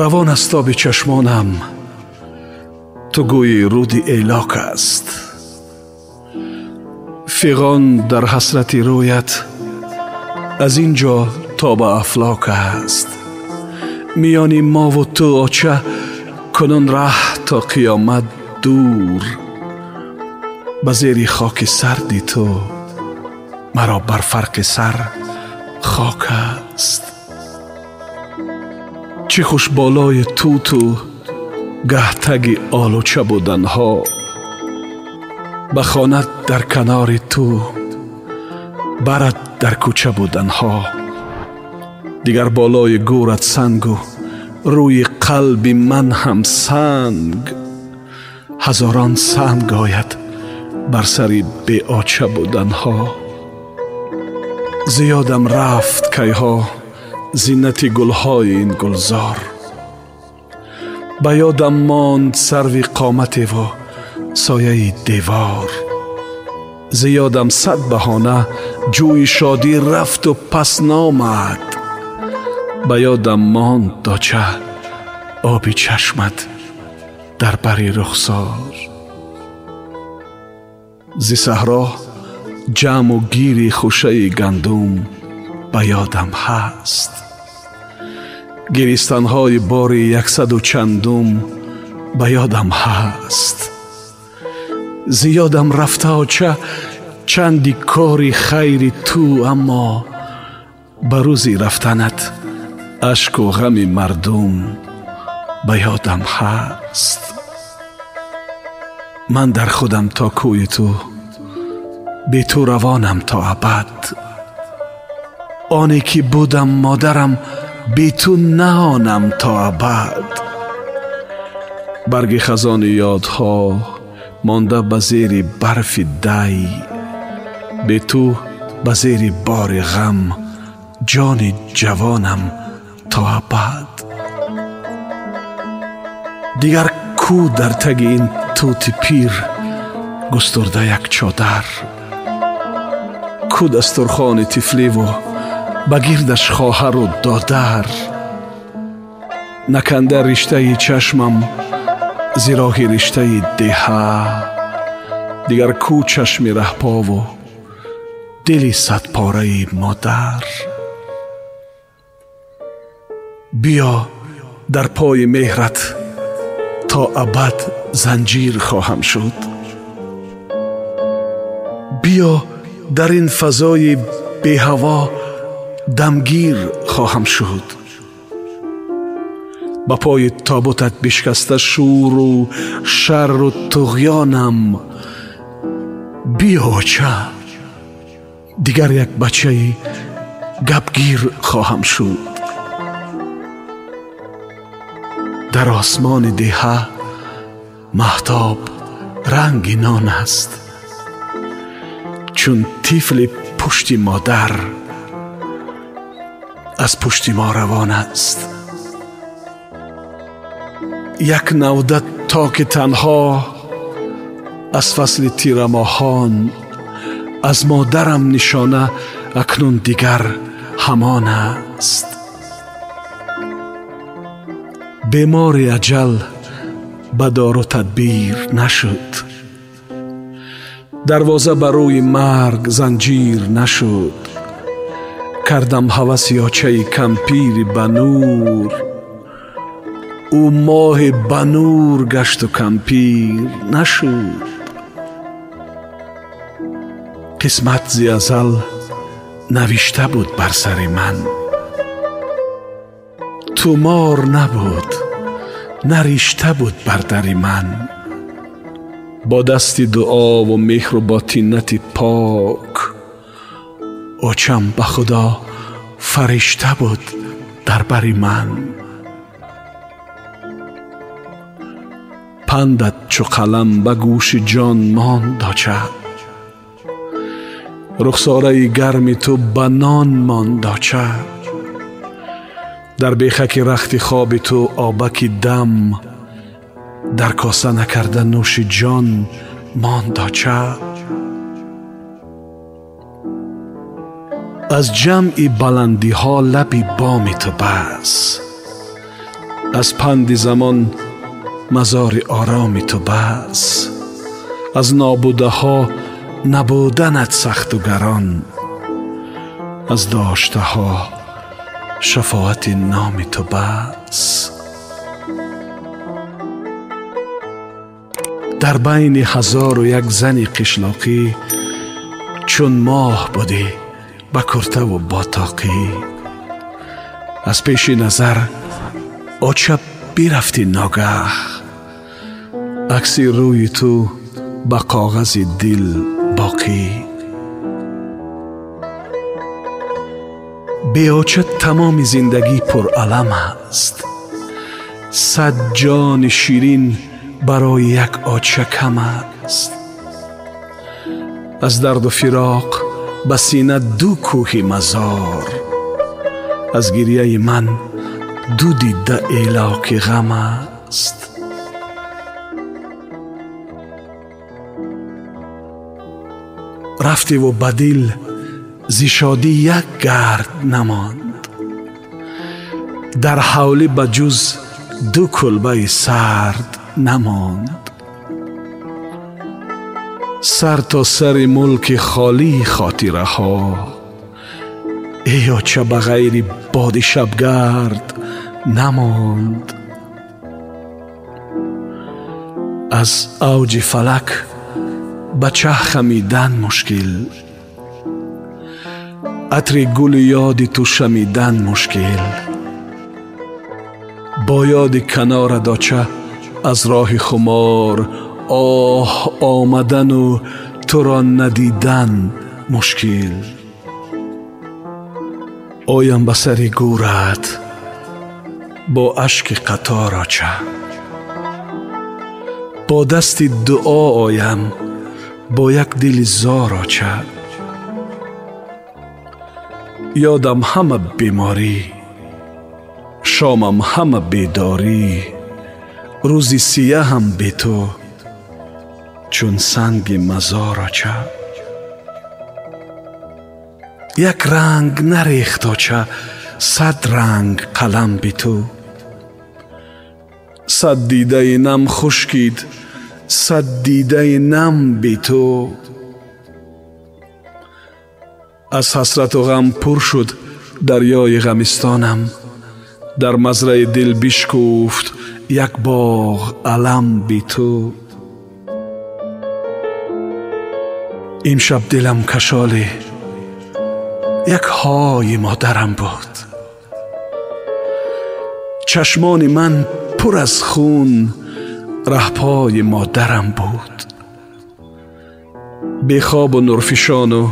روان است آب چشمانم، تو گویی رودی ایلاک است. فغان در حسرت رویت از اینجا تا به افلاک است. میانی ما و تو آچه کنون ره تا قیامت دور. به زیر خاک سردی تو مرا بر فرق سر خاک است. چه خوش بالای تو گه تگ آلوچه بودنها، بخواند در کنار تو برد در کوچه بودنها. دیگر بالای گورت سنگ و روی قلب من هم سنگ. هزاران سنگ آید بر سری بی آچه بودنها. زیادم رفت کیها زینت گلهای این گلزار. به یادم ماند سروی قامت و سایه دیوار. زیادم صد بهانه جوی شادی رفت و پس نامد. به یادم ماند داچه آبی چشمت در بری رخسار. زی صحرا جمع و گیری خوشه گندم به یادم هست. گریستنهای باری 100 و چندم به یادم هست. زیادم رفته آچه چندی کاری خیری تو، اما به روزی رفتنت اشک و غم مردم به یادم هست. من در خودم تا کوی تو، بی تو روانم تا ابد. آنی که بودم مادرم بی تو نهانم تا ابد. برگ خزان یادها مانده به زیر برف دی. بی تو به زیر بار غم جان جوانم تا ابد. دیگر کو در تگ این توت پیر گسترده یک چادر. کو دسترخوان طفلی و بگیردش خواهر و دادر. نکنده رشته چشمم زیراهی رشته دهه. دیگر کو چشم رهپا و دلی 100 پاره مادر. بیا در پای مهرت تا ابد زنجیر خواهم شد. بیا در این فضای بی هوا دمگیر خواهم شد. با پای تابوتت بشکسته شور و شر و طغیانم. بیا چه دیگر یک بچه گپگیر خواهم شد. در آسمان دهه مهتاب رنگ نان است. چون طفل پشت مادر از پشت ما روان است. یک نودت تاک تنها از فصل تیر ماهان. از مادرم نشانه اکنون دیگر همان است. بیمار اجل به دار و تدبیر نشد. دروازه بر روی مرگ زنجیر نشد. کردم هوس یاچه کمپیر بنور. او ماه بنور گشت و کمپیر نشد. قسمت زی ازل نوشته بود بر سر من. تومار نبود نریشته بود بر در من. با دست دعا و مهر و با طینت پاک آچم به خدا فرشته بود در بر من. پندت چو قلم به گوش جان ماند آچه. رخساره گرم تو به نان ماند آچه. در بیخک رخت خواب تو آبک دم. در کاسه نکرده نوش جان ماند آچه. از جمع بلندی ها لبی بام تو بس. از پند زمان مزار آرامی تو بس. از نابوده ها نبودنت سخت و گران، از داشته ها شفاعت نامی تو بس. در بین 1001 زن قشلاقی چون ماه بودی با کرته و با طاقی. از پیش نظر آچه بیرفتی ناگه، عکسی روی تو با کاغذ دل باقی. بی آچه تمام زندگی پر علم است، 100 جان شیرین برای یک آچه کم است. از درد و فراق به سینه 2 کوه مزار، از گریه من 2 دیده ایلاک غم است. رفتی و بدل زی شادی 1 گرد نماند، در حولی بجز 2 کلبه سرد نماند. سر تا سر ملک خالی خاطره ها، ایا چه بغیر باد شبگرد نماند. از اوج فلک به چه خمیدن مشکل، عطر گل یاد تو شمیدن مشکل. با یاد کنار داچه از راه خمار، آه آمدن و تو را ندیدن مشکل. آیم به سر گورت با اشک قطار آچه، با دست دعا آیم با یک دل زار آچه. یادم همه بیماری، شامم همه بیداری، روزی سیه هم بی تو چون سنگ مزار آچه. یک رنگ نریخت آچه 100 رنگ قلم بی تو. 100 دیده نم خشکید 100 دیده نم بی تو. از حسرت و غم پر شد دریای غمستانم، در مزرعه دل بشکفت 1 باغ علم بی تو. امشب دلم کشال 1 های مادرم بود، چشمان من پر از خون رهپای مادرم بود. بی خواب و نورفشان و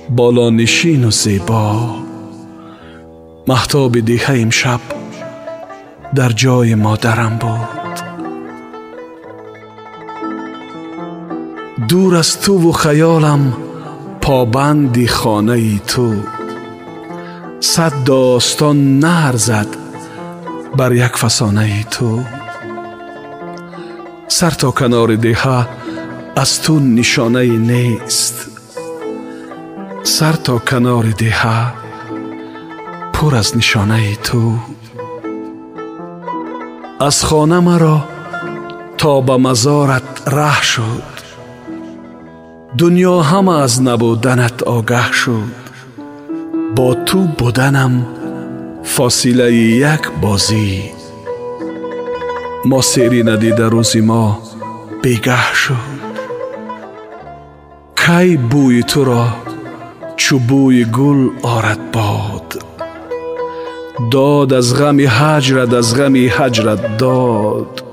بالا نشین و زیبا، مهتاب دیه امشب در جای مادرم بود. دور از تو و خیالم پابند خانه ای تو، 100 داستان نهر زد بر 1 فسانه ای تو. سر تا کنار دیه از تو نشانه نیست، سر تا کنار دیه پر از نشانه تو. از خانه مرا تا به مزارت ره شد، دنیا همه از نبودنت آگه شد. با تو بودنم فاصله 1 بازی، ما سیری ندیده روزی ما بیگه شد. کی بوی تو را چو بوی گل آرد باد، داد از غم هجرت از غم هجرت داد.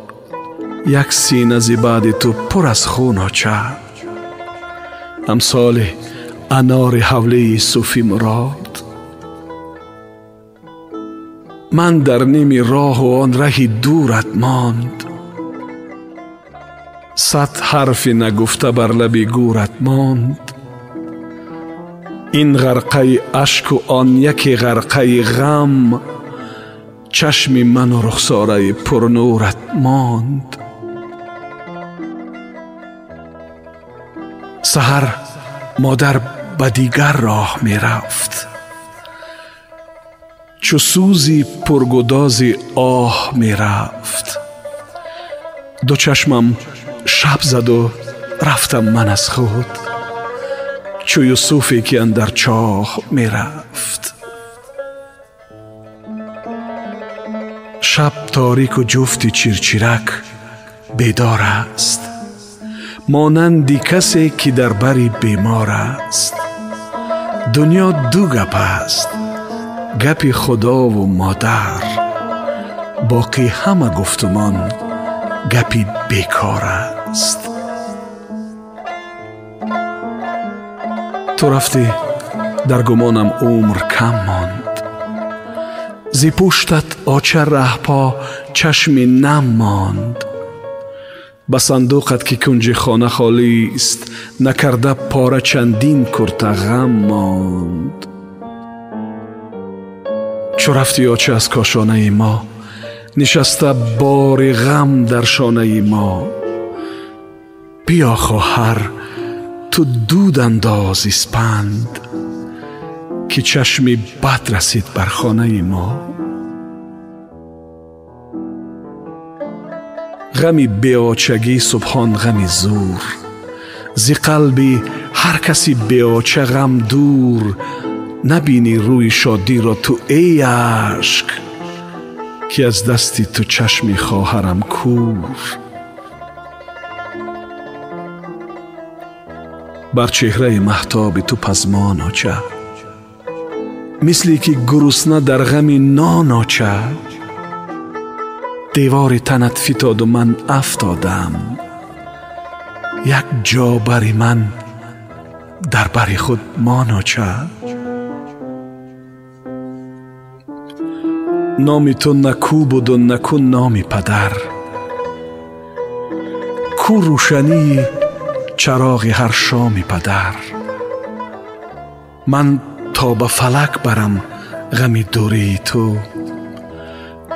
1 سینه ز بعد تو پر از خون آچه، امثال انار حوله صوفی مراد. من در نیم راه و آن رهی دورت ماند، 100 حرف نگفته بر لب گورت ماند. این غرقه اشک و آن یکی غرقه غم، چشم من و رخساره پرنورت ماند. سحر مادر به دیگر راه می رفت، چو سوزی پرگدازی آه می رفت. دو چشمم شب زد و رفتم من از خود، چو یوسفی که اندر چاه می رفت. شب تاریک و جفتی چیرچیرک بیدار است، مانندی کسی که در بری بیمار است. دنیا دو گپ است، گپ خدا و مادر، باقی همه گفتمان گپی بیکار است. تو رفتی در گمانم عمر کم ماند، زی پشتت آچه رهپا چشمی نم ماند. به صندوقت که کنج خانه خالی است، نکرده پاره چندین کرته غم ماند. چو رفتی آچه از کاشانه ما، نشسته بار غم در شانه ما. بیا خواهر تو دود انداز اسپند، که چشمی بد رسید بر خانه ما. غمی بی آچگی صبحان غمی زور، زی قلبی هر کسی بی آچه غم دور. نبینی روی شادی را تو ای عشق، که از دستی تو چشمی خواهرم کور. بر چهره مهتاب تو پزمان آچه، مثلی که گرسنه در غمی نان آچه. دیوار تنت فتاد و من افتادم، یک جا بری من در بری خود مان آچه. نامی تو نکو بود و نکو نامی پدر، کو روشنی چراغ هر شامی پدر. من تا به فلک برم غمی دوری تو،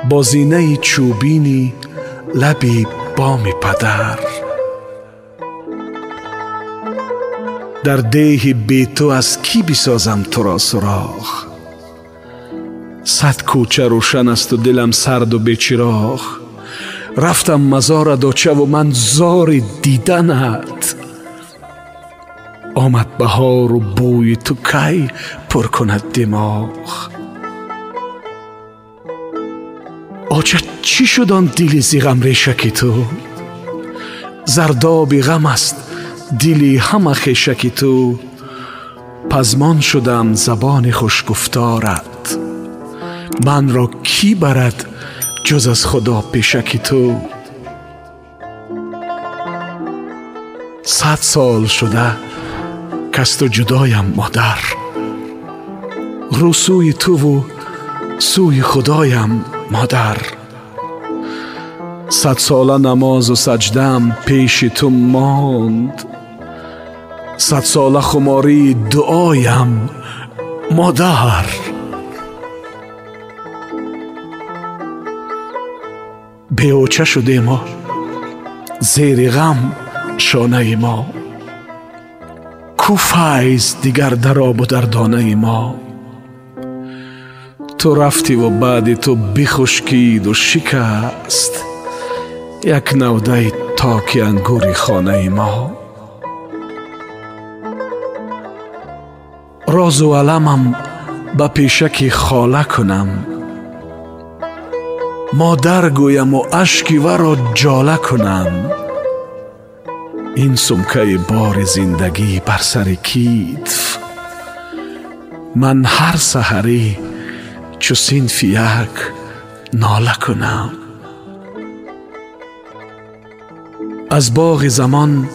با زینه چوبینی لبی بامی پدر. در دیه بی تو از کی بسازم تو را سراغ؟ صد کوچه روشن است و دلم سرد و بیچراغ. رفتم مزار داچه و من زار دیدنت، آمد بهار و بوی تو کی پر کند دماغ. آچه چی شد آن دلی زی غم ریشکی تو؟ زردابی غم است دلی همه خیشکی تو. پزمان شدم زبان خوش گفتارت، من را کی برد جز از خدا پیشکی تو. 100 سال شده کز تو جدایم مادر، رو سوی تو و سوی خدایم مادر. 100 ساله نماز و سجدم پیش تو ماند، 100 ساله خماری دعایم مادر. بیوچه شده ما زیر غم شانه ما، کو فیض دیگر در آب و در دانه ما. تو رفتی و بعد تو بخشکید و شکست، یک نوده تاک انگوری خانه ما. راز و علمم به پیشکی خاله کنم، مادر گویم و اشکی و را جاله کنم. این سمکه بار زندگی بر سر کیف، من هر سحری چو صنف یک ناله کنم. از باغ زمان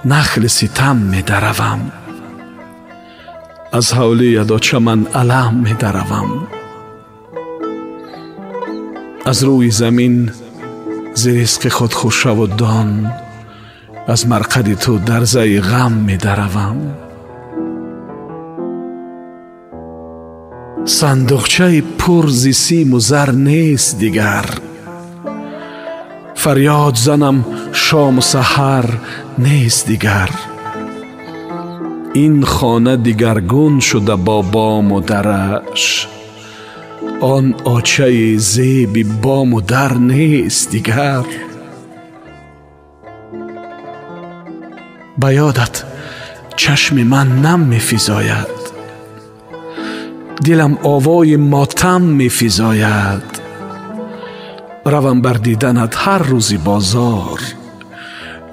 نخل ستم می دروم، از حولی ادا چمن علم می دروم. از روی زمین ز رزق خود خورشودان، از مرقد تو در زی غم می دروم. صندوقچه پر ز سیم و زر نیست دیگر، فریاد زنم شام و سحر نیست دیگر. این خانه دیگرگون شده با بام و درش، آن آچه زیبی بام و در نیست دیگر. به یادت چشم من نم می فزاید، دلم آوای ماتم می فزاید. روم بر دیدنت هر روزی بازار،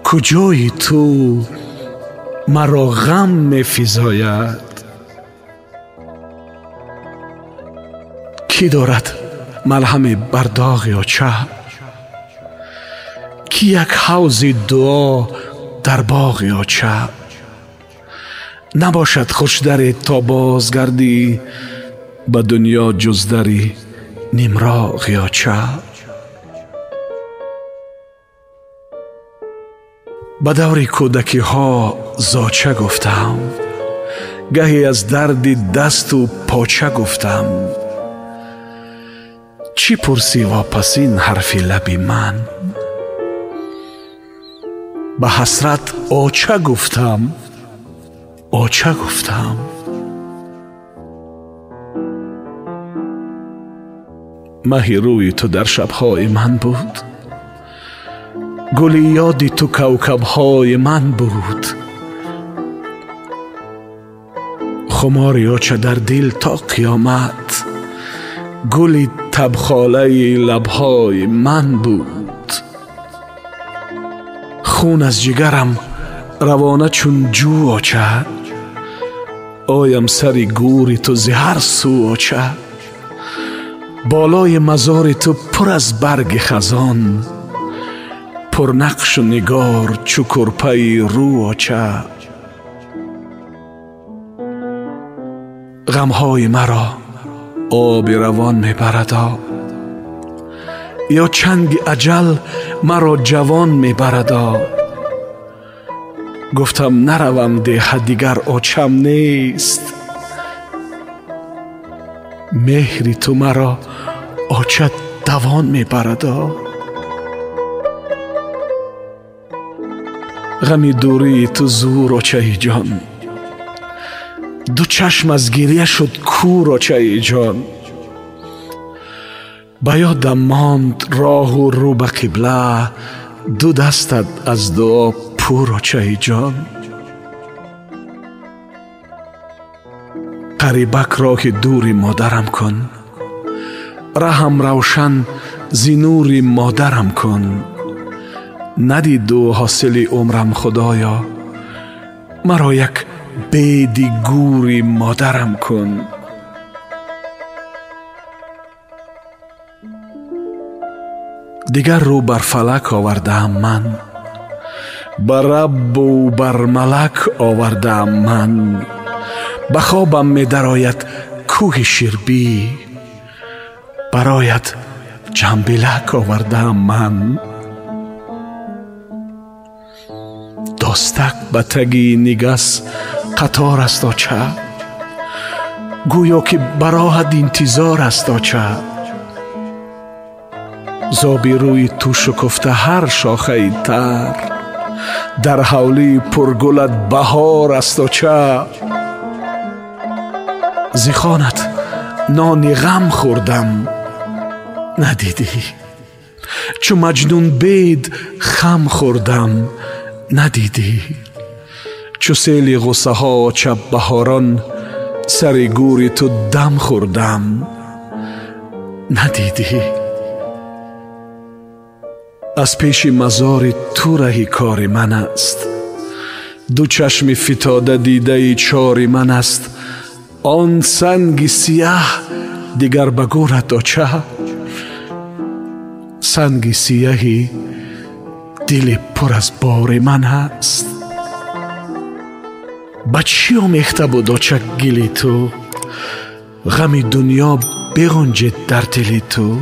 کجای تو مرا غم می فزاید. کی دارد ملهم بر داغ آچه، کی یک حوض دعا در باغ آچه. نباشد خوش دری تا بازگردی، به دنیا جز دری نیمراغ آچه. به دور کودکی ها زاچه گفتم، گهی از درد دست و پاچه گفتم. چی پرسی واپس این حرف لبی من؟ به حسرت آچه گفتم، آچه گفتم. ماهی روی تو در شبهای من بود، گل یادی تو کوکبهای من بود. خمار آچه در دل تا قیامت، گل تبخاله لبهای من بود. خون از جگرم روانه چون جو آچه، آیم سری گوری تو ز هر سو آچه. بالای مزار تو پر از برگ خزان، پر نقش و نگار چو کرپه رو آچه. غمهای مرا آب روان می بردا، یا چنگ اجل مرا جوان می بردا. گفتم نروم ده دیگر آچم نیست، مهری تو مرا آچه دوان می بردا. غمی دوری تو زور آچه جان، دو چشم از گریه شد کور آچه جان. به یادم ماند راه و رو به قبله، دو دستت از دعا پر آچه جان. قریبک راه دوری مادرم کن، رهم روشن زی نوری مادرم کن. ندید دو حاصل عمرم خدایا، مرا یک بیدی گوری مادرم کن. دیگر رو بر فلک آوردم من، بر رب و بر ملک آوردم من. به خوابم می درآید کوه شربی، برایت جنبلک آوردم من. داستک به تگی نگس قطار است آچه، گویا که براهد انتظار است آچه. زابی روی تو شکفته هر شاخه تر، در حولی پرگلت بهار است آچه. زخانت نان غم خوردم ندیدی، چو مجنون بید خم خوردم ندیدی. چو سیل غصه ها چپ بهاران، سر گوری تو دم خوردم ندیدی. از پیش مزار تو رهی کار من است، دو چشم فتاده دیده چار من است. آن سنگ سیاه دیگر به گورت آچه، سنگ سیاهی دل پر از بار من هست. به چی آمیخته بود آچه گلی تو، غم دنیا بغنجید در دل تو.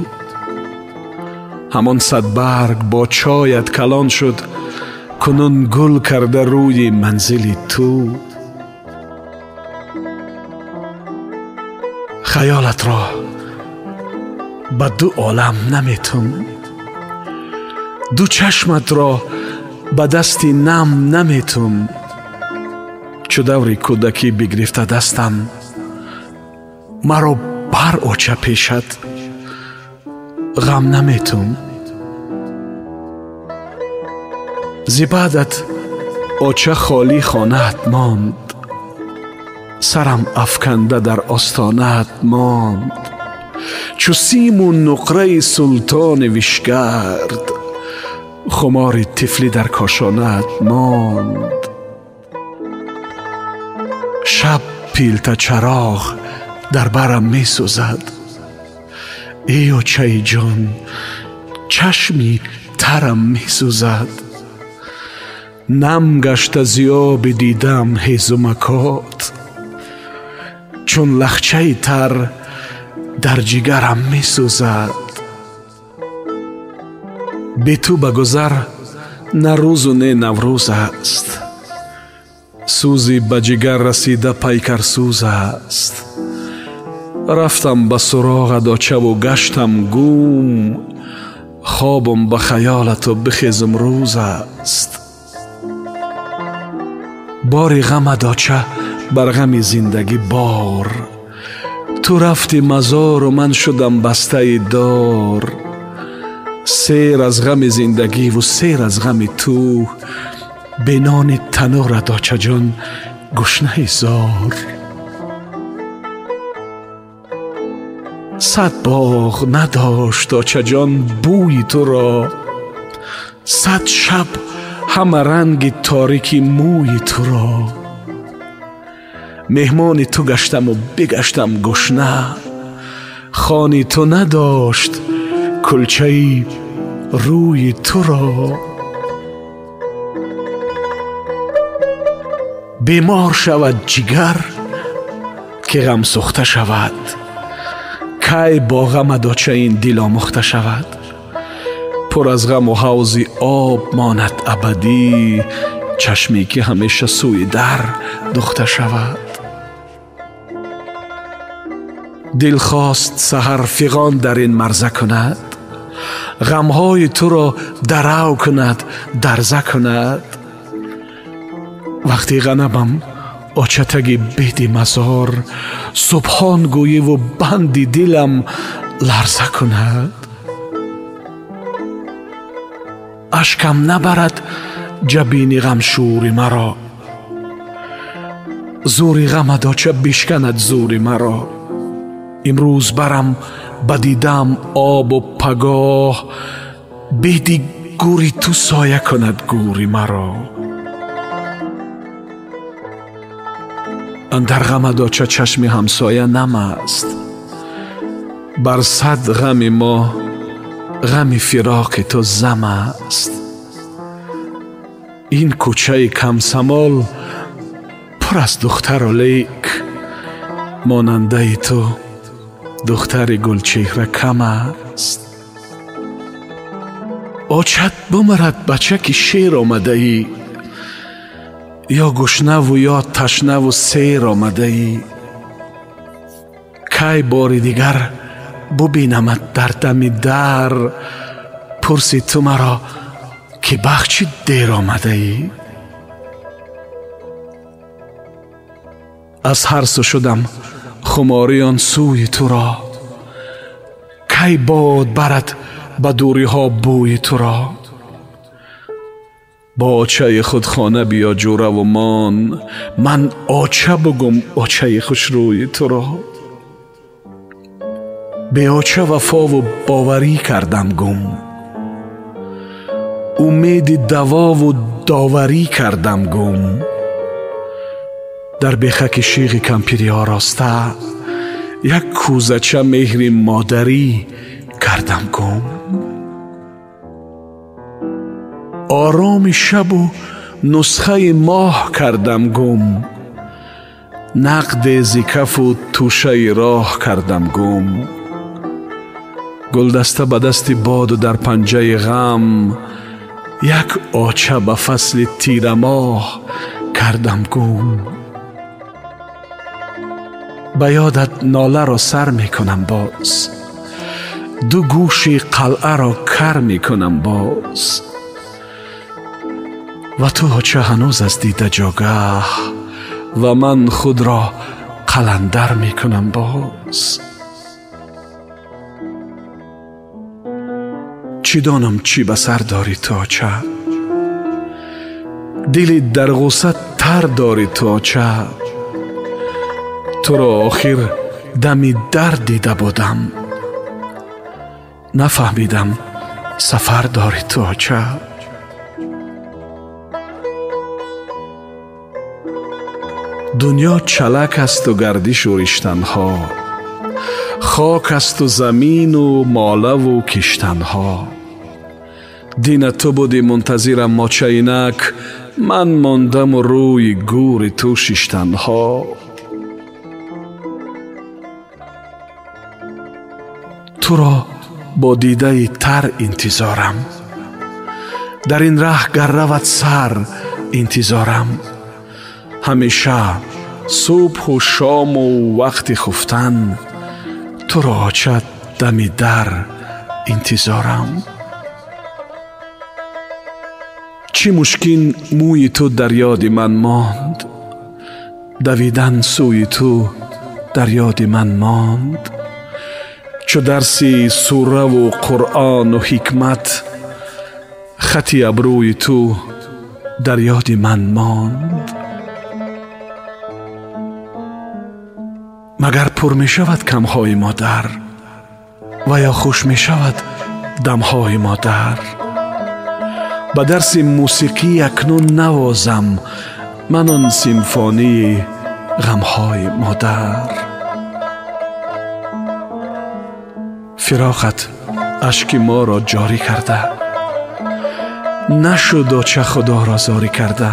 همان صد برگ با چایت کلان شد، کنون گل کرده روی منزل تو. خیالت را به دو عالم نمیتم، دو چشمت را به دستی نم نمیتم. چو دور کودکی بگرفته دستم، مرا به هر اوچه پیشت غم نمیتون. زی بعدت اوچه خالی خانهت ماند، سرم افکنده در آستانهت ماند. چو سیم و نقره سلطان ویشگرد، خمار طفلی در کاشانهت ماند. شب پیلت چراغ در برم می سوزد، ای اوچه جان چشمی ترم می سوزد. نم گشت از یاب دیدم هیزمکات، چون لخچه تر در جگرم می سوزد. بی تو بگذر نه روز و نه نوروز است، سوزی به جگر رسیده پیکر سوز است. رفتم به سراغ داچه و گشتم گوم، خوابم به خیالت و بخیزم روز است. باری غم داچه بر غم زندگی بار، تو رفتی مزار و من شدم بسته دار. سیر از غم زندگی و سیر از غم تو، بنان تنور داچه جان گشنه زار. صد باغ نداشت داچه جان بوی تو را، صد شب همه رنگ تاریکی موی تو را. مهمان تو گشتم و بگشتم گشنه، خانی تو نداشت کلچه روی تو را. بیمار شود جگر که غم سخته شود، کی با غم داچه این دل آموخته شود. پر از غم و حوضی آب ماند ابدی، چشمی که همیشه سوی در دوخته شود. دل خواست سحر فغان در این مرزه کند، غمهای تو را درو کند درزه کند. وقتی غنبم آچتگی بیدی مزار، سبحان گویی و بندی دلم لرزه کند. اشکم نبرد جبین غم شوری مرا، زوری غم داچه بشکند زوری مرا. امروز برم بدیدم آب و پگاه، بیدی گوری تو سایه کند گوری مرا. اندر غم داچه چشم همسایه نم است، بر صد غم ما غم فراق تو زم است. این کوچه کم سمال پر از دختر و لیک، ماننده تو دختر گلچهره کم است. آچت بمرد بچه که شیر آمده ای، یا گشنه و یا تشنه و سیر آمده ای. کی باری دیگر ببینمت در دم در، پرسی تو مرا که بخچی دیر آمده ای. از هر سو شدم خماریان سوی تو را، کی باد برد به دوری ها بوی تو را. با آچه خود خانه بیا جوره و مان، من آچه بگم آچه خوش روی تو را. به آچه وفا و باوری کردم گم، امید دوا و داوری کردم گم. در بخک شیغ کمپیری آراسته، یک کوزچه مهر مادری کردم گم. آرام شب و نسخه ماه کردم گم، نقد زکف و توشه راه کردم گم. گلدسته به دست باد و در پنجه غم، یک آچه به فصل تیر ماه کردم گم. به یادت ناله را سر می کنم باز، دو گوش قلعه را کر می کنم باز. و تو آچه هنوز از دیده جاگه، و من خود را قلندر می کنم باز. چی دانم چی به سر داری تو آچه، دلی در غصه تر داری تو آچه. تو را آخر دمی درد دیده بودم، نفهمیدم سفر داری تو آچه. دنیا چلک است و گردش و ریشتنها، خاک است و زمین و ماله و کشتنها. دین تو بودی منتظرم ما چینک، من ماندم و روی گور تو ششتنها. تو را با دیده تر انتظارم، در این ره گر رود سر انتظارم. همیشه صبح و شام و وقت خفتن، تو را آچه دمی در انتظارم. چی مشکین موی تو در یاد من ماند، دویدن سوی تو در یاد من ماند. چو درسی سوره و قرآن و حکمت، خطی ابروی تو در یاد من ماند. مگر پر می شود کمهای مادر، و یا خوش می شود دمهای مادر. به درس موسیقی اکنون نوازم، من آن سیمفونی غمهای مادر. فراقت اشک ما را جاری کرده، نشد آچه خدا را زاری کرده.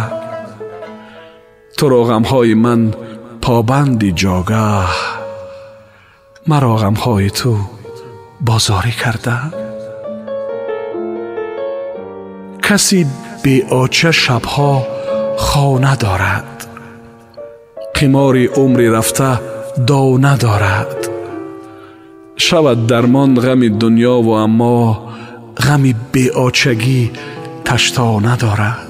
تو را غمهای من پابندی جاگه، مرا غمهای تو بازاری کرده. کسی بی آچه شبها خانه دارد، قمار عمری رفته دانه دارد. شود درمان غم دنیا و اما غم بی آچگی تشتانه دارد.